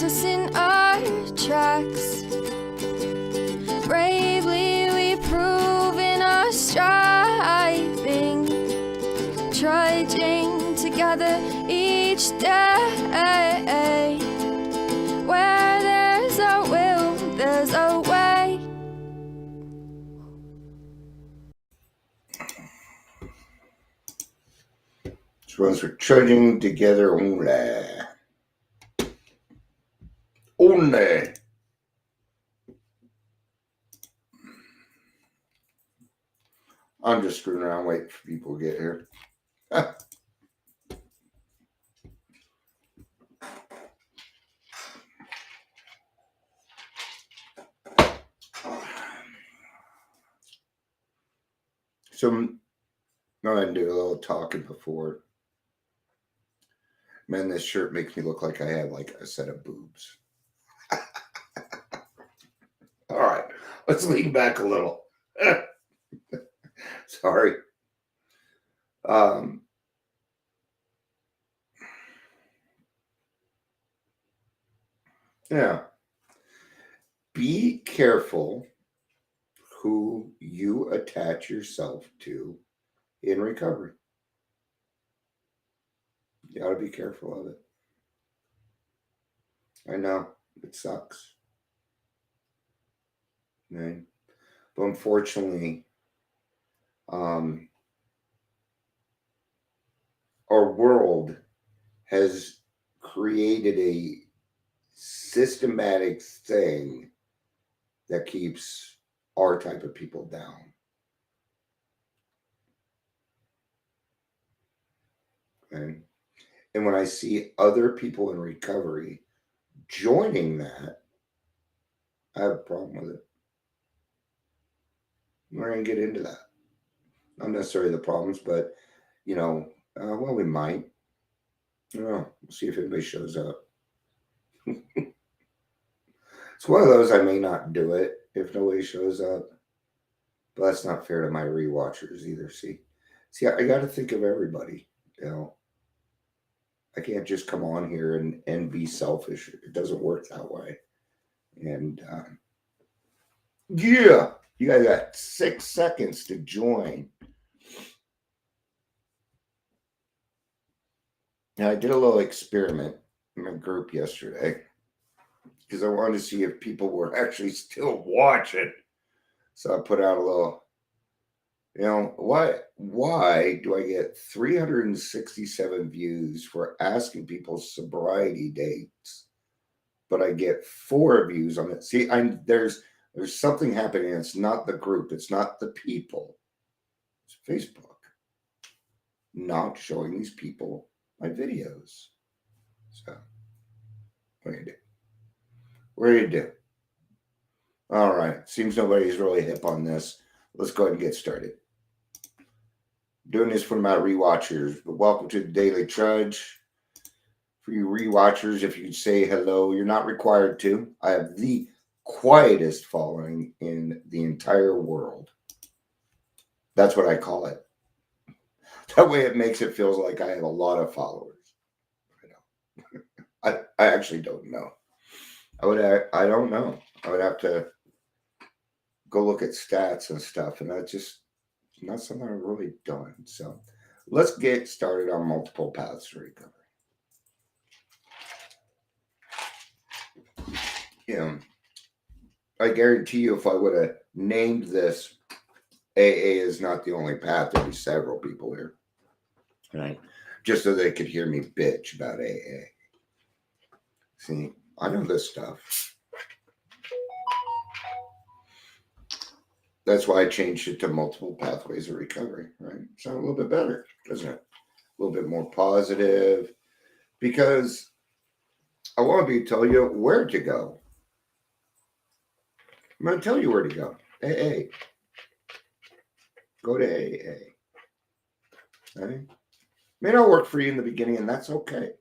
us in our tracks. Bravely we prove in our striving, trudging together each day. Where there's a will, there's a way. This one's for trudging together only. Only. I'm just screwing around waiting for people to get here. So I'm going to do a little talking before. Man, this shirt makes me look like I have like a set of boobs. All right, let's lean back a little. Sorry. Yeah. Be careful who you attach yourself to in recovery. You got to be careful of it. I know it sucks. Right? But unfortunately, our world has created a systematic thing that keeps our type of people down. Okay? And when I see other people in recovery joining that, I have a problem with it. We're going to get into that. Not necessarily the problems, but, well, we might. I don't know. We'll see if anybody shows up. It's one of those I may not do it if nobody shows up. But that's not fair to my rewatchers either. See, I got to think of everybody. I can't just come on here and be selfish. It doesn't work that way. And yeah, you guys got 6 seconds to join. Now, I did a little experiment in my group yesterday because I wanted to see if people were actually still watching. So I put out a little, why do I get 367 views for asking people sobriety dates, but I get 4 views on it? See, there's something happening. It's not the group. It's not the people. It's Facebook not showing these people my videos. So what do you do? What do you do? All right. Seems nobody's really hip on this. Let's go ahead and get started. Doing this for my rewatchers, but welcome to the Daily Trudge. For you rewatchers, if you say hello, you're not required to. I have the quietest following in the entire world. That's what I call it. That way it makes it feel like I have a lot of followers. I actually don't know. I don't know. I would have to go look at stats and stuff, and that's just not something I've really done. So let's get started on multiple paths to recovery. I guarantee you if I would have named this AA is not the only path, there'd be several people here. Right? Just so they could hear me bitch about AA. See, I know this stuff. That's why I changed it to multiple pathways of recovery, right? Sound a little bit better, doesn't it? A little bit more positive. Because I want to tell you where to go. I'm going to tell you where to go. AA. Go to AA. Okay? May not work for you in the beginning, and that's okay.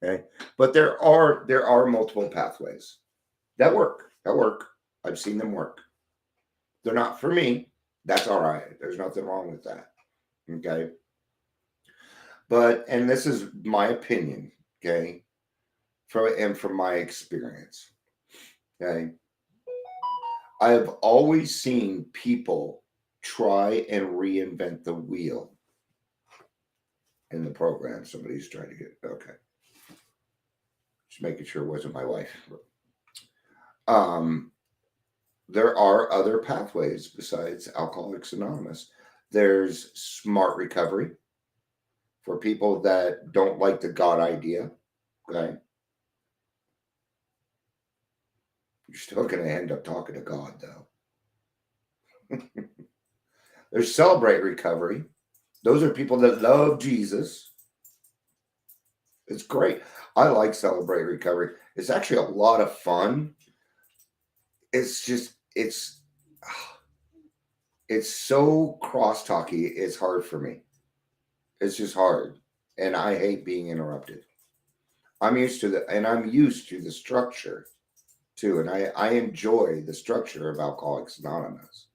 Okay? But there are multiple pathways that work. I've seen them work. They're not for me. That's all right. There's nothing wrong with that. Okay? And this is my opinion, okay? from my experience. Okay. I have always seen people try and reinvent the wheel in the program. Somebody's trying to get, okay. Just making sure it wasn't my wife. There are other pathways besides Alcoholics Anonymous. There's smart recovery for people that don't like the God idea. Okay. You're still going to end up talking to God, though. There's Celebrate Recovery. Those are people that love Jesus. It's great. I like Celebrate Recovery. It's actually a lot of fun. It's just, it's so crosstalky. It's hard for me. It's just hard. And I hate being interrupted. I'm used to the structure too. And I enjoy the structure of Alcoholics Anonymous.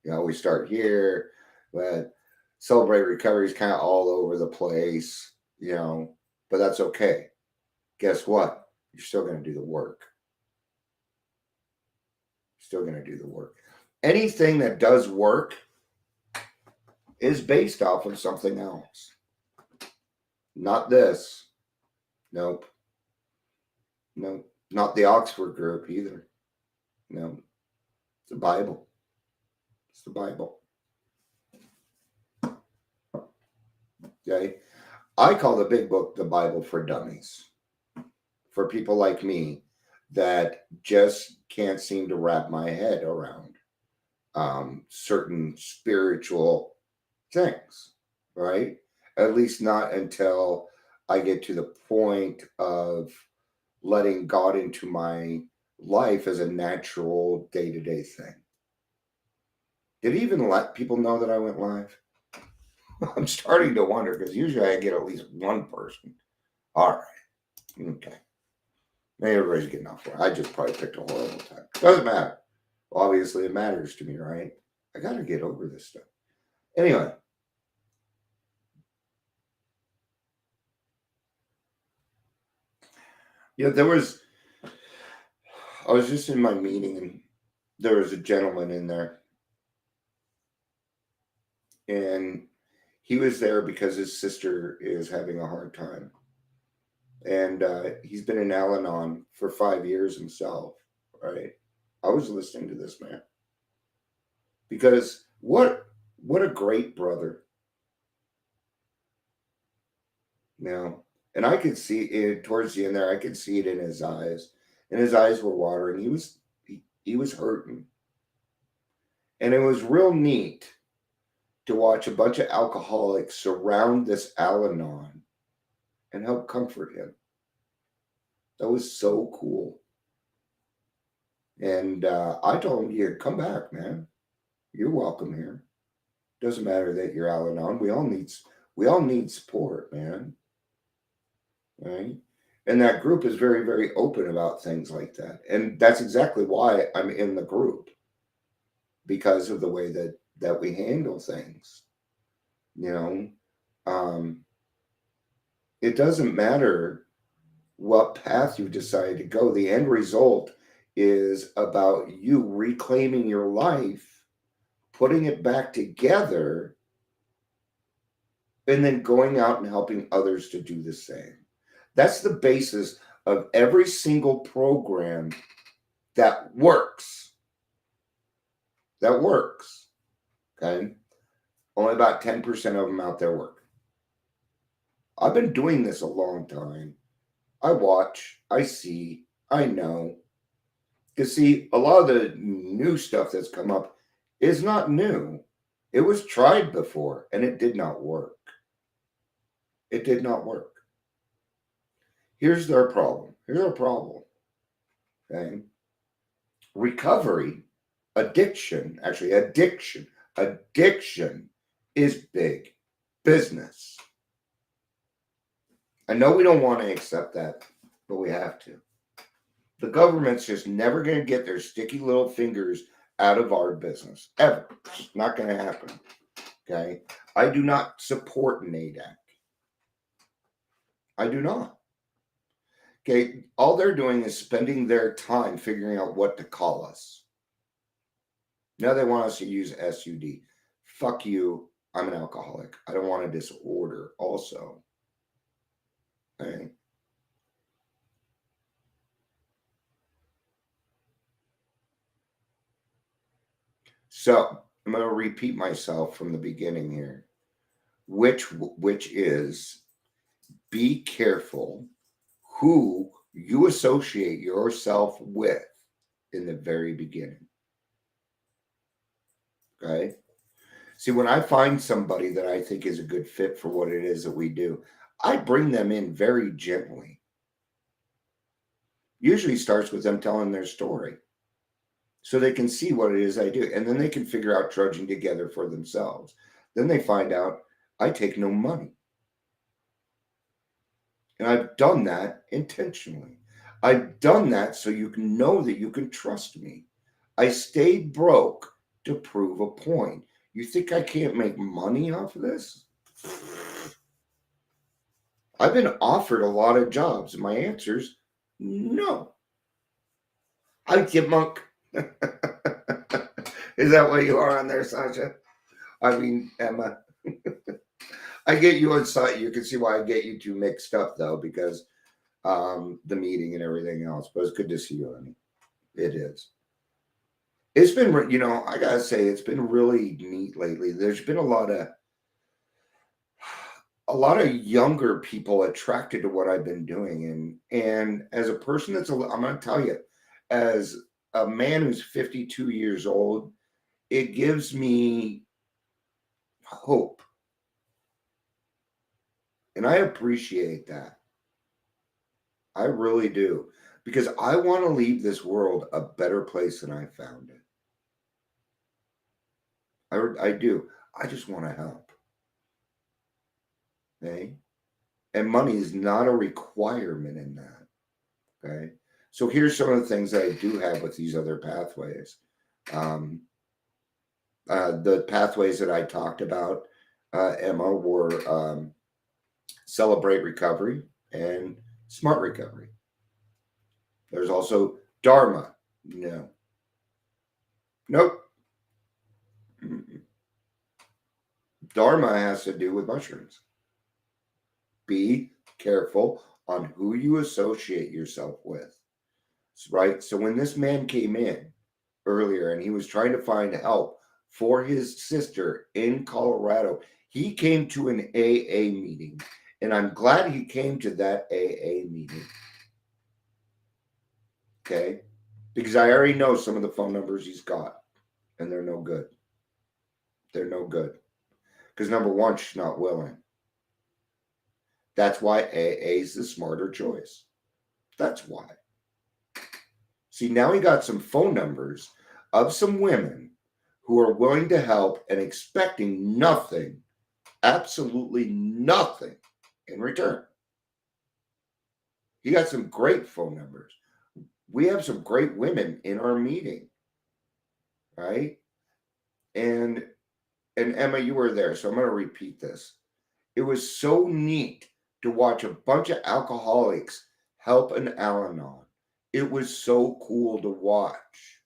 You know, we start here, but Celebrate Recovery is kind of all over the place, you know, but that's okay. Guess what? You're still going to do the work. Still going to do the work. Anything that does work is based off of something else. Not this. Nope. Nope. Not the Oxford group either. No. It's the Bible. It's the Bible. Okay. I call the big book the Bible for dummies. For people like me that just can't seem to wrap my head around certain spiritual things, right? At least not until I get to the point of letting God into my life as a natural day-to-day thing. Did he even let people know that I went live? I'm starting to wonder, because usually I get at least one person. All right. Okay. Maybe everybody's getting off work. I just probably picked a horrible time. Doesn't matter. Obviously, it matters to me, right? I got to get over this stuff. Anyway. You know, I was just in my meeting and there was a gentleman in there. And he was there because his sister is having a hard time. And he's been in Al-Anon for 5 years himself, right? I was listening to this man. Because what a great brother. You know, and I could see it towards the end there, I could see it in his eyes. And his eyes were watering. He was hurting. And it was real neat to watch a bunch of alcoholics surround this Al-Anon and help comfort him. That was so cool. And I told him, "Yeah, come back, man. You're welcome here. Doesn't matter that you're Al-Anon. We all need support, man." Right? And that group is very, very open about things like that. And that's exactly why I'm in the group, because of the way that we handle things. You know, it doesn't matter what path you decide to go. The end result is about you reclaiming your life, putting it back together, and then going out and helping others to do the same. That's the basis of every single program that works. That works. Okay? Only about 10% of them out there work. I've been doing this a long time. I watch, I see, I know. Because see, a lot of the new stuff that's come up is not new. It was tried before and it did not work. It did not work. Here's their problem. Here's our problem. Okay? Recovery, addiction is big business. I know we don't want to accept that, but we have to. The government's just never going to get their sticky little fingers out of our business. Ever. It's not going to happen. Okay? I do not support NADAC. I do not. Okay, all they're doing is spending their time figuring out what to call us. Now they want us to use SUD. Fuck you. I'm an alcoholic. I don't want a disorder also. Okay. So I'm going to repeat myself from the beginning here, which is be careful who you associate yourself with in the very beginning. Okay. See, when I find somebody that I think is a good fit for what it is that we do, I bring them in very gently. Usually starts with them telling their story so they can see what it is I do. And then they can figure out trudging together for themselves. Then they find out I take no money. And I've done that intentionally. I've done that so you can know that you can trust me. I stayed broke to prove a point. You think I can't make money off of this? I've been offered a lot of jobs, and my answer's no. Hi, Chipmunk. Is that what you are on there, Sasha? I mean, Emma. I get you on site. You can see why I get you two mixed up, though, because the meeting and everything else. But it's good to see you, honey. It is. It's been, I gotta say, it's been really neat lately. There's been a lot of younger people attracted to what I've been doing, and as a person I'm gonna tell you, as a man who's 52 years old, it gives me hope, and I appreciate that. I really do, because I want to leave this world a better place than I found it. I do. I just want to help. Okay? And money is not a requirement in that. Okay? So here's some of the things that I do have with these other pathways. The pathways that I talked about, Emma, were Celebrate Recovery and Smart Recovery. There's also Dharma. No. Nope. Dharma has to do with mushrooms. Be careful on who you associate yourself with. Right? So when this man came in earlier and he was trying to find help for his sister in Colorado, he came to an AA meeting. And I'm glad he came to that AA meeting. Okay? Because I already know some of the phone numbers he's got, and they're no good. They're no good. Because number one, she's not willing. That's why AA is the smarter choice. That's why. See, now he got some phone numbers of some women who are willing to help and expecting nothing, absolutely nothing in return. He got some great phone numbers. We have some great women in our meeting, right? And Emma, you were there, so I'm going to repeat this. It was so neat to watch a bunch of alcoholics help an Al-Anon. It was so cool to watch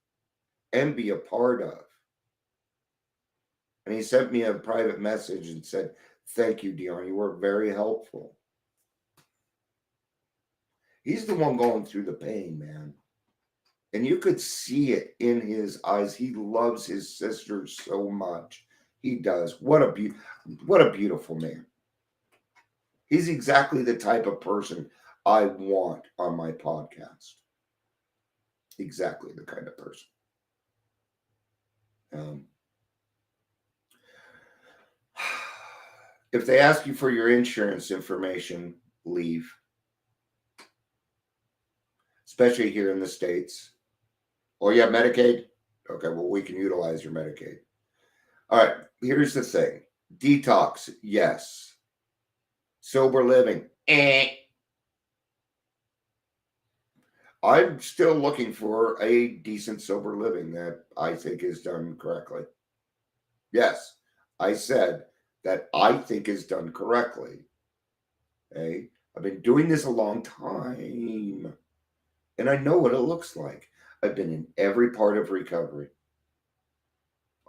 and be a part of. And he sent me a private message and said, "Thank you, Dion. You were very helpful." He's the one going through the pain, man. And you could see it in his eyes. He loves his sister so much. He does. What a beautiful man. He's exactly the type of person I want on my podcast. Exactly the kind of person. If they ask you for your insurance information, leave. Especially here in the States. Oh, yeah, Medicaid? Okay, well, we can utilize your Medicaid. All right, here's the thing. Detox, yes. Sober living, I'm still looking for a decent sober living that I think is done correctly. Yes, I said that I think is done correctly. Okay? I've been doing this a long time, and I know what it looks like. I've been in every part of recovery.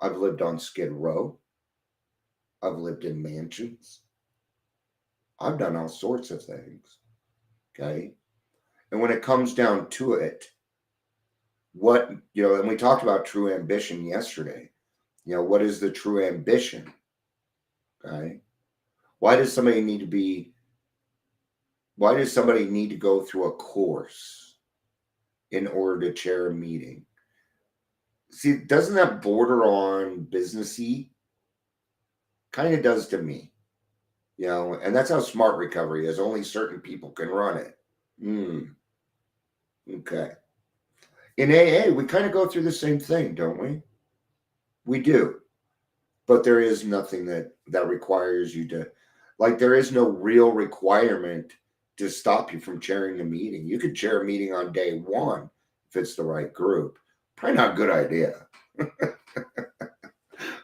I've lived on Skid Row. I've lived in mansions. I've done all sorts of things. Okay. And when it comes down to it, and we talked about true ambition yesterday. What is the true ambition? Okay. Why does somebody need to go through a course in order to chair a meeting? See, doesn't that border on businessy? Kind of does to me. And that's how smart recovery is. Only certain people can run it. Okay. In AA, we kind of go through the same thing, don't we? We do. But there is nothing that requires you to, like, there is no real requirement to stop you from chairing a meeting. You could chair a meeting on day one if it's the right group. Probably not a good idea.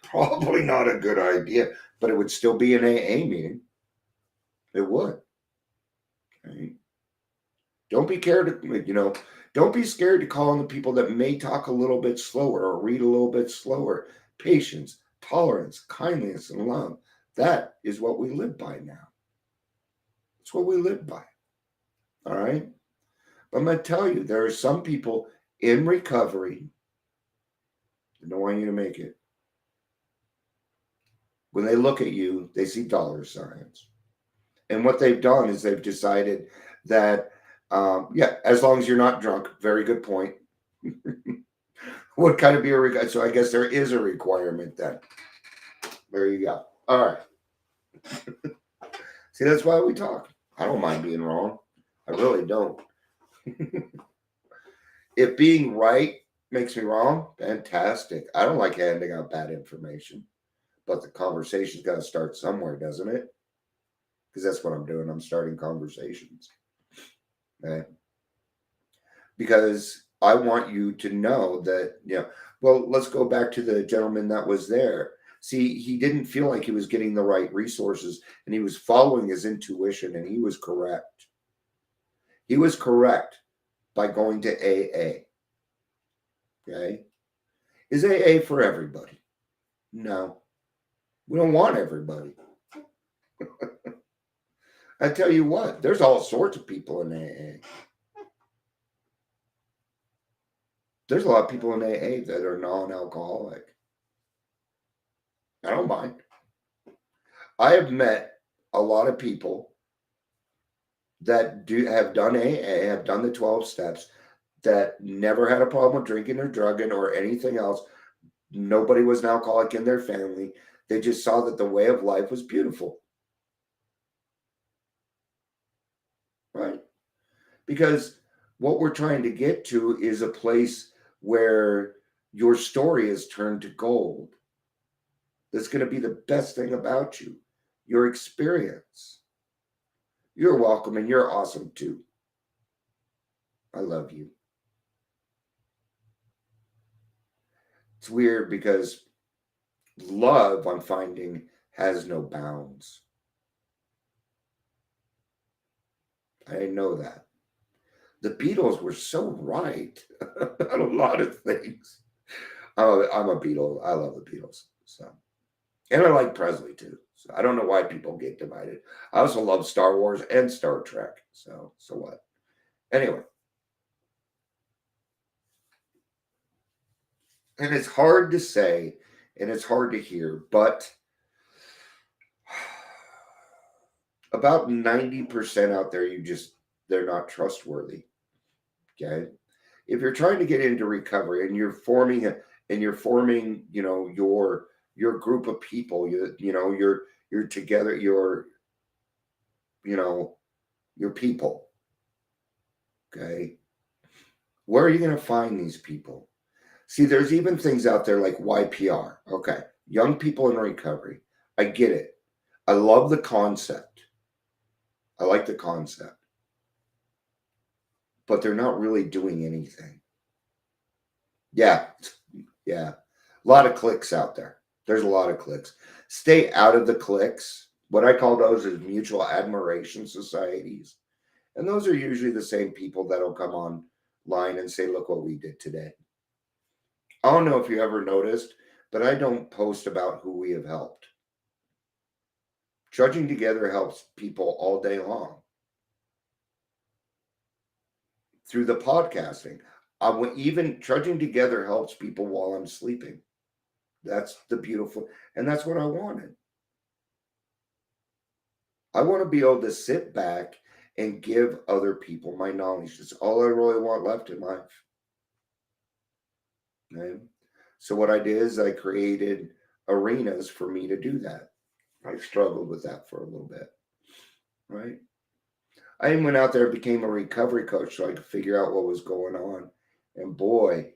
Probably not a good idea, but it would still be an AA meeting. It would. Okay. Don't be scared to call on the people that may talk a little bit slower or read a little bit slower. Patience, tolerance, kindness, and love. That is what we live by now. That's what we live by. All right? But I'm going to tell you, there are some people in recovery that don't want you to make it. When they look at you, they see dollar signs. And what they've done is they've decided that, as long as you're not drunk, very good point. What kind of be a so I guess there is a requirement then. There you go. All right. See, that's why we talk. I don't mind being wrong. I really don't. If being right makes me wrong, fantastic. I don't like handing out bad information. But the conversation's got to start somewhere, doesn't it? Because that's what I'm doing. I'm starting conversations. Okay? Because I want you to know that, well, let's go back to the gentleman that was there. See, he didn't feel like he was getting the right resources, and he was following his intuition, and he was correct. He was correct by going to AA. Okay? Is AA for everybody? No. We don't want everybody. I tell you what, there's all sorts of people in AA. There's a lot of people in AA that are non-alcoholic. I don't mind. I have met a lot of people that have done AA, have done the 12 steps, that never had a problem with drinking or drugging or anything else. Nobody was an alcoholic in their family. They just saw that the way of life was beautiful. Right? Because what we're trying to get to is a place where your story is turned to gold. That's going to be the best thing about you, your experience. You're welcome, and you're awesome too. I love you. It's weird because love, I'm finding, has no bounds. I didn't know that. The Beatles were so right about a lot of things. I'm a Beatle. I love the Beatles. And I like Presley too. So I don't know why people get divided. I also love Star Wars and Star Trek. So what? Anyway. And it's hard to say and it's hard to hear, but about 90% out there, they're not trustworthy. Okay. If you're trying to get into recovery and you're forming, your group of people, you're together, your people. Okay. Where are you going to find these people? See, there's even things out there like YPR. Okay. Young people in recovery. I get it. I love the concept. I like the concept. But they're not really doing anything. Yeah. A lot of clicks out there. There's a lot of clicks. Stay out of the clicks. What I call those is mutual admiration societies. And those are usually the same people that'll come online and say, look what we did today. I don't know if you ever noticed, but I don't post about who we have helped. Trudging Together helps people all day long through the podcasting. Even Trudging Together helps people while I'm sleeping. That's the beautiful, and that's what I wanted. I want to be able to sit back and give other people my knowledge. That's all I really want left in life. Okay? So what I did is I created arenas for me to do that. I struggled with that for a little bit, right? I even went out there and became a recovery coach so I could figure out what was going on. And boy,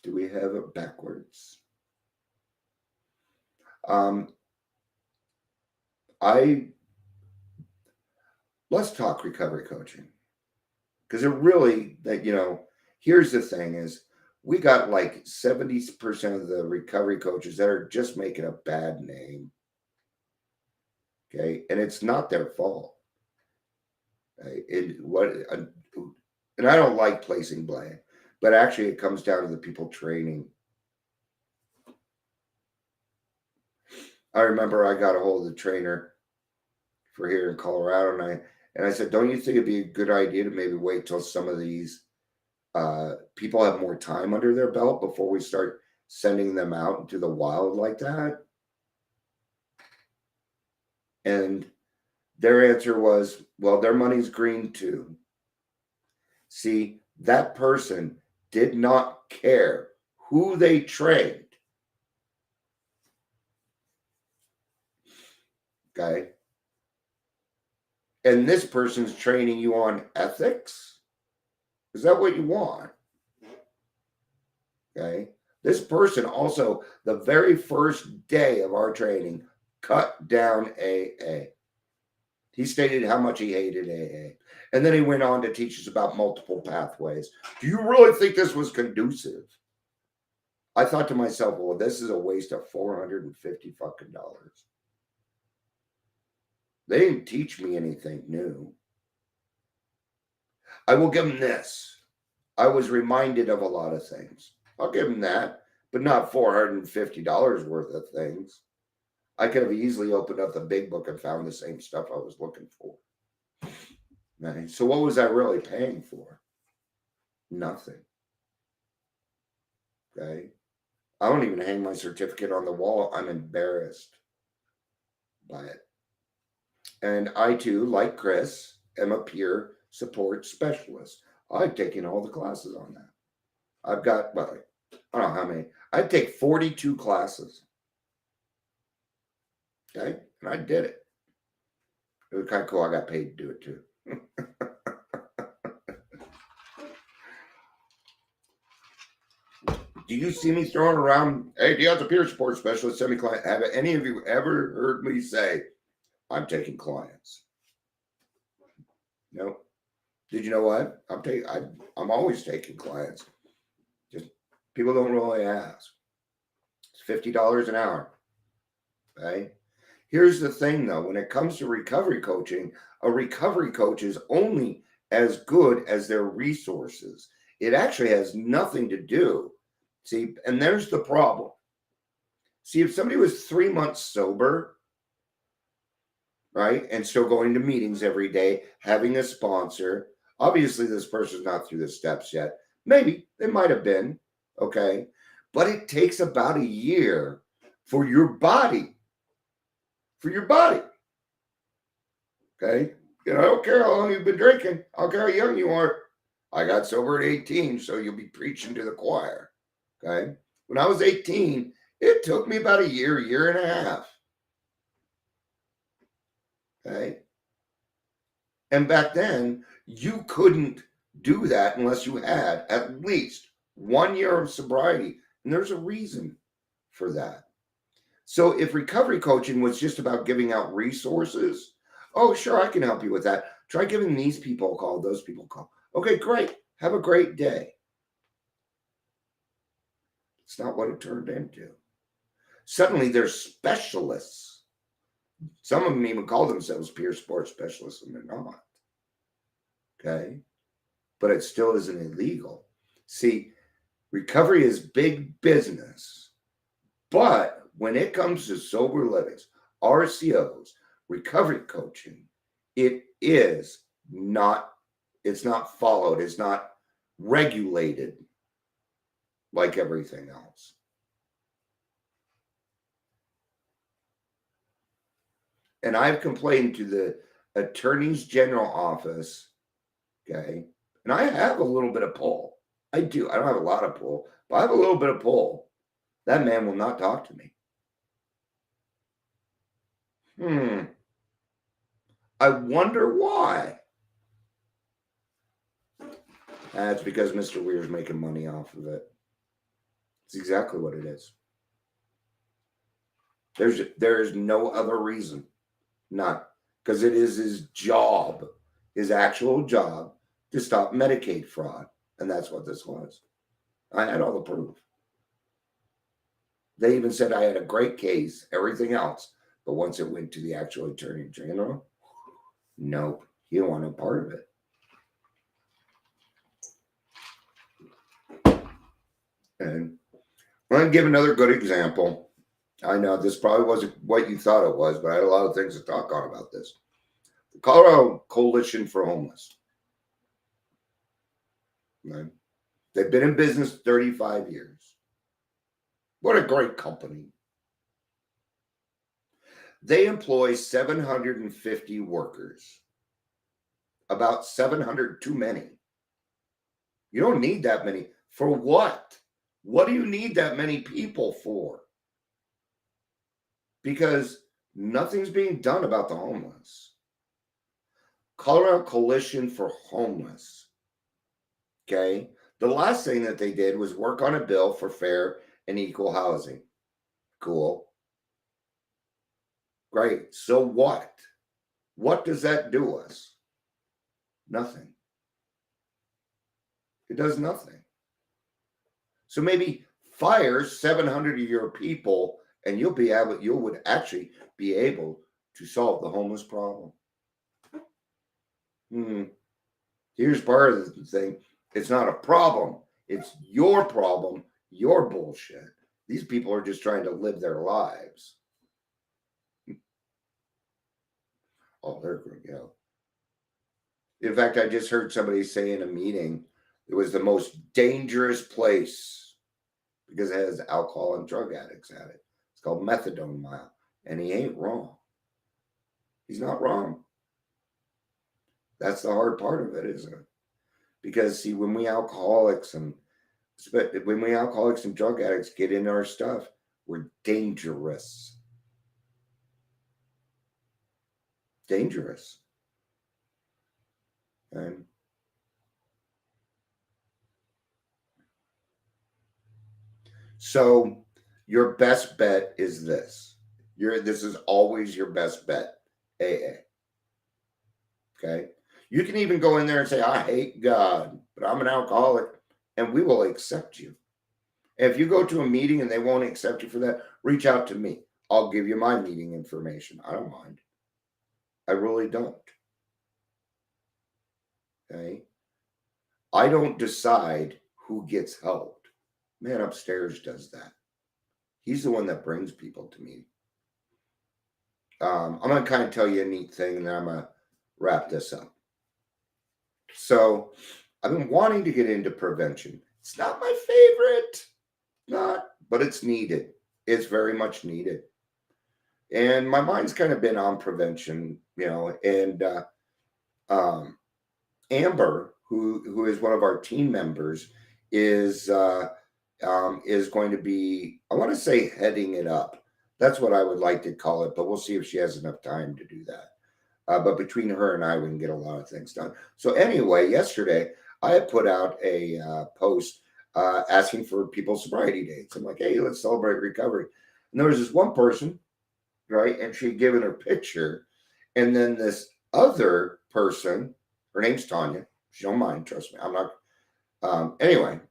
do we have it backwards. Let's talk recovery coaching. Because it really, here's the thing is we got like 70% of the recovery coaches that are just making a bad name. Okay. And it's not their fault. And I don't like placing blame, but actually it comes down to the people training. I remember I got a hold of the trainer for here in Colorado, and I said, don't you think it'd be a good idea to maybe wait till some of these people have more time under their belt before we start sending them out into the wild like that? And their answer was, well, their money's green too. See, that person did not care who they trained. Okay. And this person's training you on ethics? Is that what you want? Okay. This person also, the very first day of our training, cut down AA. He stated how much he hated AA. And then he went on to teach us about multiple pathways. Do you really think this was conducive? I thought to myself, well, this is a waste of $450 fucking dollars. They didn't teach me anything new. I will give them this. I was reminded of a lot of things. I'll give them that, but not $450 worth of things. I could have easily opened up the big book and found the same stuff I was looking for. Right? So what was I really paying for? Nothing. Okay. I don't even hang my certificate on the wall. I'm embarrassed by it. And I too, like Chris, am a peer support specialist. I've taken all the classes on that. I've got, well, I don't know how many. I take 42 classes. Okay. And I did it. It was kind of cool. I got paid to do it too. Do you see me throwing around, hey, Dion's a peer support specialist, semi-client? Have any of you ever heard me say, I'm taking clients? No. Did you know what? I'm always taking clients. Just people don't really ask. It's $50 an hour. Okay. Here's the thing though, when it comes to recovery coaching, a recovery coach is only as good as their resources. It actually has nothing to do. See, and there's the problem. See, if somebody was 3 months sober, right, and still going to meetings every day, having a sponsor, obviously this person's not through the steps yet. Maybe they might have been, okay, but it takes about a year for your body. Okay, I don't care how long you've been drinking. I don't care how young you are. I got sober at 18, so you'll be preaching to the choir. Okay, when I was 18, it took me about a year and a half. Okay, and back then you couldn't do that unless you had at least 1 year of sobriety, and there's a reason for that. So if recovery coaching was just about giving out resources, oh, sure, I can help you with that. Try giving these people a call, those people a call. Okay, great. Have a great day. It's not what it turned into. Suddenly there's specialists Some of them even call themselves peer support specialists, and they're not. Okay? But it still isn't illegal. See, recovery is big business. But when it comes to sober livings, RCOs, recovery coaching, it's not followed, it's not regulated like everything else. And I've complained to the Attorney's General office, okay, and I have a little bit of pull. I do. I don't have a lot of pull, but I have a little bit of pull. That man will not talk to me. I wonder why. That's because Mr. Weir's making money off of it. It's exactly what it is. There's no other reason. Not because it is his job, his actual job, to stop Medicaid fraud. And that's what this was. I had all the proof. They even said I had a great case, everything else. But once it went to the actual Attorney General, nope, he don't want no part of it. And I'm going to give another good example. I know this probably wasn't what you thought it was, but I had a lot of things to talk on about this. The Colorado Coalition for Homeless. Right? They've been in business 35 years. What a great company. They employ 750 workers. About 700 too many. You don't need that many. For what? What do you need that many people for? Because nothing's being done about the homeless. Colorado Coalition for Homeless. Okay. The last thing that they did was work on a bill for fair and equal housing. Cool. Great. So what? What does that do us? Nothing. It does nothing. So maybe fire 700 of your people and you would actually be able to solve the homeless problem. Here's part of the thing. It's not a problem. It's your problem, your bullshit. These people are just trying to live their lives. Oh, there we go. In fact, I just heard somebody say in a meeting, it was the most dangerous place because it has alcohol and drug addicts at it. It's called Methadone Mile. And he ain't wrong. He's not wrong. That's the hard part of it, isn't it? Because see, when we alcoholics and drug addicts get into our stuff, we're dangerous. Dangerous. And so your best bet is this. This is always your best bet, AA. Okay? You can even go in there and say, I hate God, but I'm an alcoholic, and we will accept you. And if you go to a meeting and they won't accept you for that, reach out to me. I'll give you my meeting information. I don't mind. I really don't. Okay? I don't decide who gets helped. Man upstairs does that. He's the one that brings people to me. I'm going to kind of tell you a neat thing, and then I'm going to wrap this up. So I've been wanting to get into prevention. It's not my favorite, but it's needed. It's very much needed. And my mind's kind of been on prevention, and Amber, who is one of our team members, is going to be, I want to say, heading it up. That's what I would like to call it, but we'll see if she has enough time to do that. But between her and I, we can get a lot of things done. So anyway, yesterday, I had put out a post asking for people's sobriety dates. I'm like, hey, let's celebrate recovery. And there was this one person, right? And she had given her picture. And then this other person, her name's Tanya. She don't mind, trust me. I'm not. Anyway.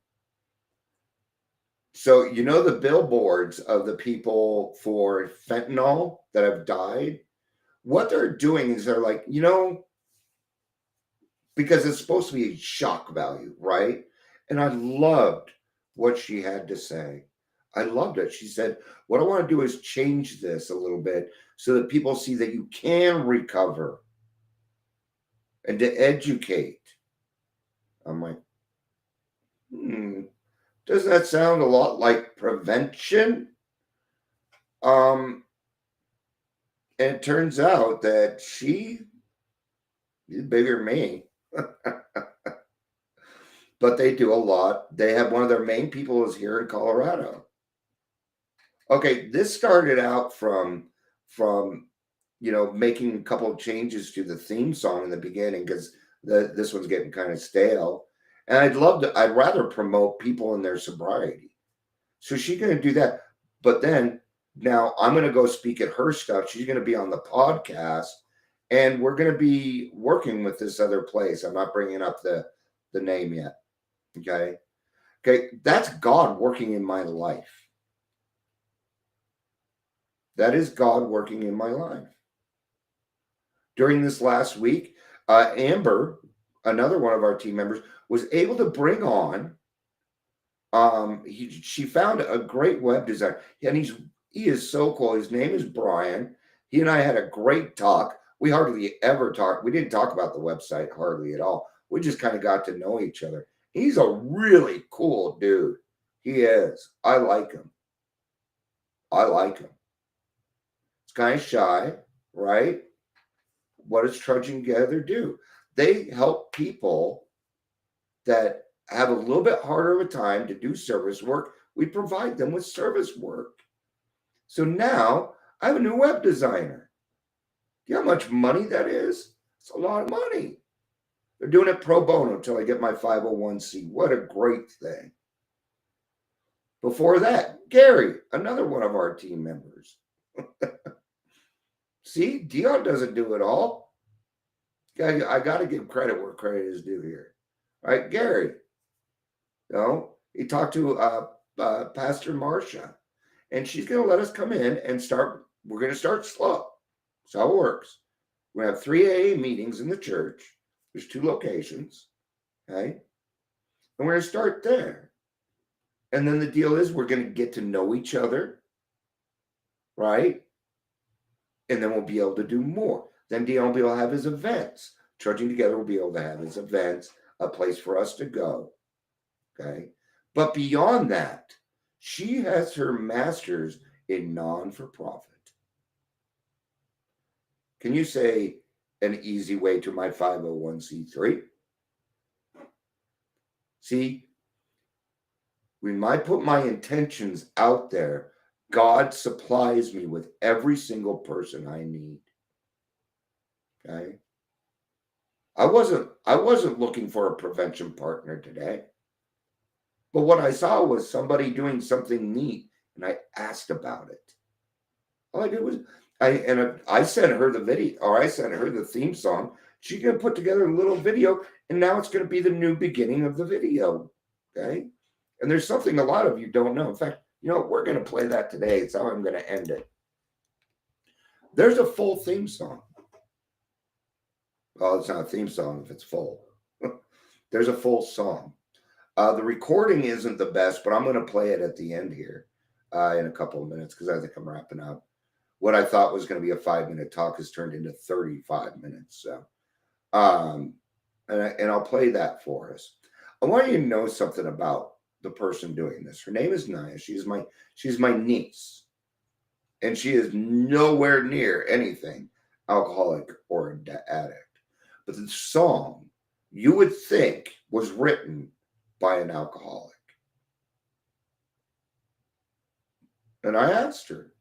So, the billboards of the people for fentanyl that have died, what they're doing is they're like, because it's supposed to be a shock value, right? And I loved what she had to say. I loved it. She said, what I want to do is change this a little bit so that people see that you can recover and to educate. I'm like, doesn't that sound a lot like prevention? And it turns out that she is bigger than me. But they do a lot. They have one of their main people is here in Colorado. Okay, this started out from making a couple of changes to the theme song in the beginning because this one's getting kind of stale. And I'd rather promote people in their sobriety. So she's gonna do that. But then now I'm gonna go speak at her stuff. She's gonna be on the podcast, and we're gonna be working with this other place. I'm not bringing up the name yet. Okay. Okay, that's God working in my life. That is God working in my life. During this last week, Amber, another one of our team members, was able to bring on. She found a great web designer, and he is so cool. His name is Brian. He and I had a great talk. We hardly ever talked. We didn't talk about the website hardly at all. We just kind of got to know each other. He's a really cool dude. He is. I like him. It's kind of shy, right? What does Trudging Together do? They help people that have a little bit harder of a time to do service work. We provide them with service work. So now I have a new web designer. Do you know how much money that is? It's a lot of money. They're doing it pro bono until I get my 501c. What a great thing. Before that, Gary, another one of our team members. See, Dion doesn't do it all. I got to give credit where credit is due here. All right, Gary. He talked to Pastor Marcia, and she's going to let us come in and start. We're going to start slow. That's how it works. We're going to have 3 AA meetings in the church. There's 2 locations. Okay. And we're going to start there. And then the deal is we're going to get to know each other. Right. And then we'll be able to do more. Then Dion will be able to have his events. Trudging Together will be able to have his events, a place for us to go. Okay. But beyond that, she has her master's in non-for-profit. Can you say an easy way to my 501c3? See, when I put my intentions out there, God supplies me with every single person I need. Okay. I wasn't looking for a prevention partner today. But what I saw was somebody doing something neat, and I asked about it. All I did was I sent her the video, or I sent her the theme song. She's gonna put together a little video, and now it's gonna be the new beginning of the video. Okay. And there's something a lot of you don't know. In fact, we're gonna play that today. It's how I'm gonna end it. There's a full theme song. Well, it's not a theme song if it's full. There's a full song. The recording isn't the best, but I'm going to play it at the end here in a couple of minutes because I think I'm wrapping up. What I thought was going to be a 5-minute talk has turned into 35 minutes. So, and I'll play that for us. I want you to know something about the person doing this. Her name is Naya. She's my niece, and she is nowhere near anything alcoholic or addict. But the song, you would think, was written by an alcoholic. And I asked her,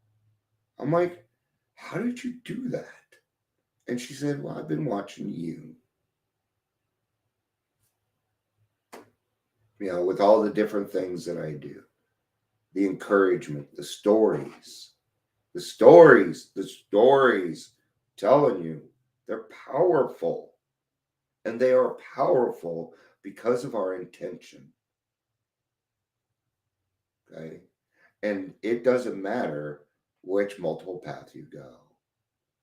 I'm like, how did you do that? And she said, well, I've been watching you. With all the different things that I do, the encouragement, the stories, telling you they're powerful. And they are powerful because of our intention. Okay. And it doesn't matter which multiple path you go.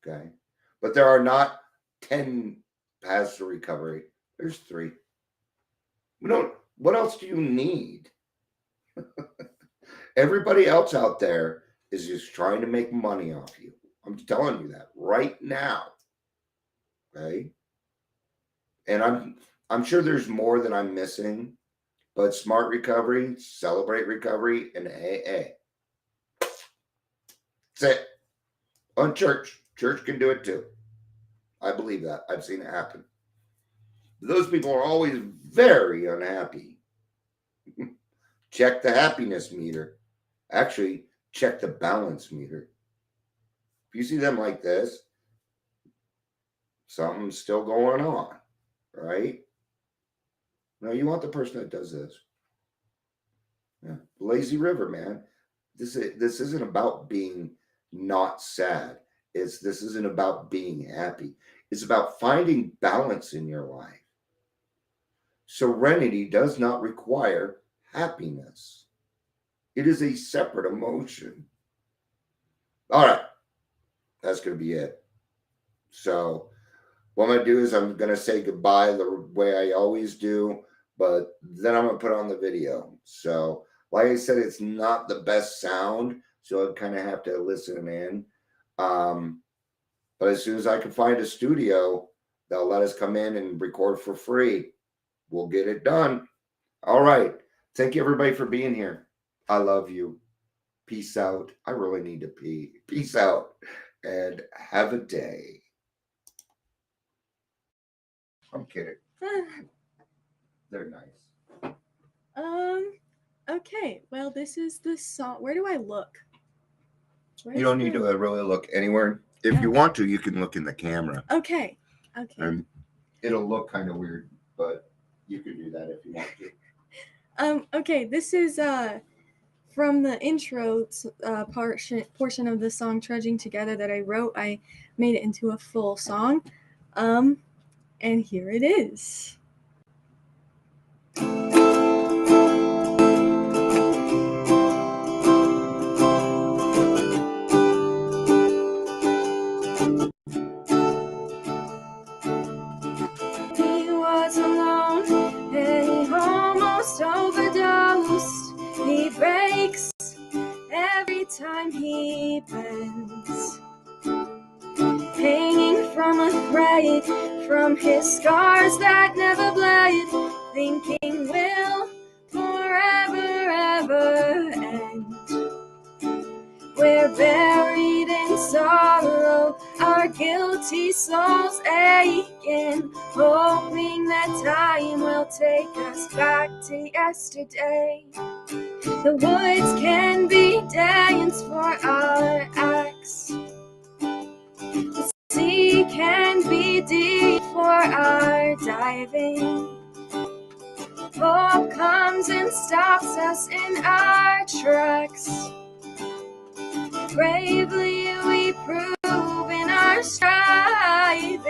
Okay. But there are not 10 paths to recovery. There's 3. What else do you need? Everybody else out there is just trying to make money off you. I'm telling you that right now. Okay? And I'm sure there's more that I'm missing, but Smart Recovery, Celebrate Recovery, and AA. That's it. On church. Church can do it too. I believe that. I've seen it happen. Those people are always very unhappy. Check the happiness meter. Actually, check the balance meter. If you see them like this, something's still going on, right? Now, you want the person that does this. Yeah. Lazy river, man. This isn't about being not sad. This isn't about being happy. It's about finding balance in your life. Serenity does not require happiness. It is a separate emotion. All right. That's going to be it. So what I'm going to do is I'm going to say goodbye the way I always do, but then I'm going to put on the video. So like I said, it's not the best sound, so I kind of have to listen in. But as soon as I can find a studio, they'll let us come in and record for free. We'll get it done. All right. Thank you, everybody, for being here. I love you. Peace out. I really need to pee. Peace out. And have a day. I'm kidding. They're nice. Okay. Well, this is the song. Where do I look? You don't need to really look anywhere. If you want to, you can look in the camera. Okay. And it'll look kind of weird, but you can do that if you want to. Okay. This is from the intro portion of the song "Trudging Together" that I wrote. I made it into a full song. And here it is. He was alone and he almost overdosed. He breaks every time he bends, hanging from a thread from his scars that never bled, thinking will forever ever end. We're buried in sorrow, our guilty souls aching, hoping that time will take us back to yesterday. The woods can be dance for our acts. The sea can be deep for our diving. Hope comes and stops us in our tracks. Bravely we prove in our striving,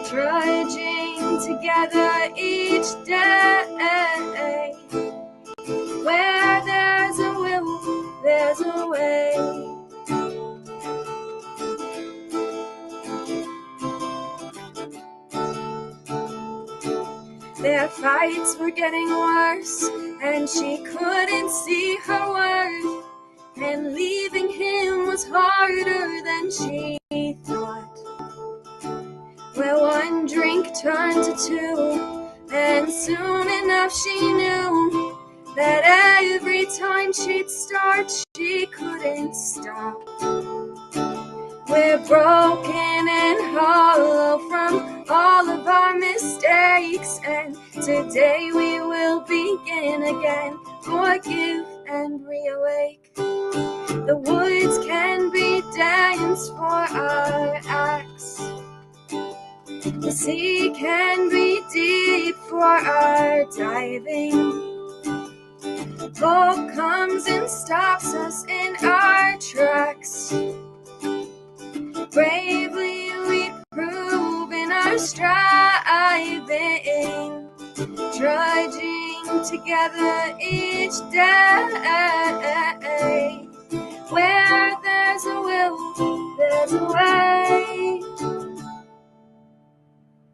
trudging together each day. Where there's a will, there's a way. Their fights were getting worse, and she couldn't see her worth. And leaving him was harder than she thought. Well, one drink turned to 2, and soon enough she knew that every time she'd start, she couldn't stop. We're broken and hollow from all of our mistakes, and today we will begin again, forgive and reawake. The woods can be dance for our acts. The sea can be deep for our diving. Hope comes and stops us in our tracks. Bravely we prove in our striving, trudging together each day.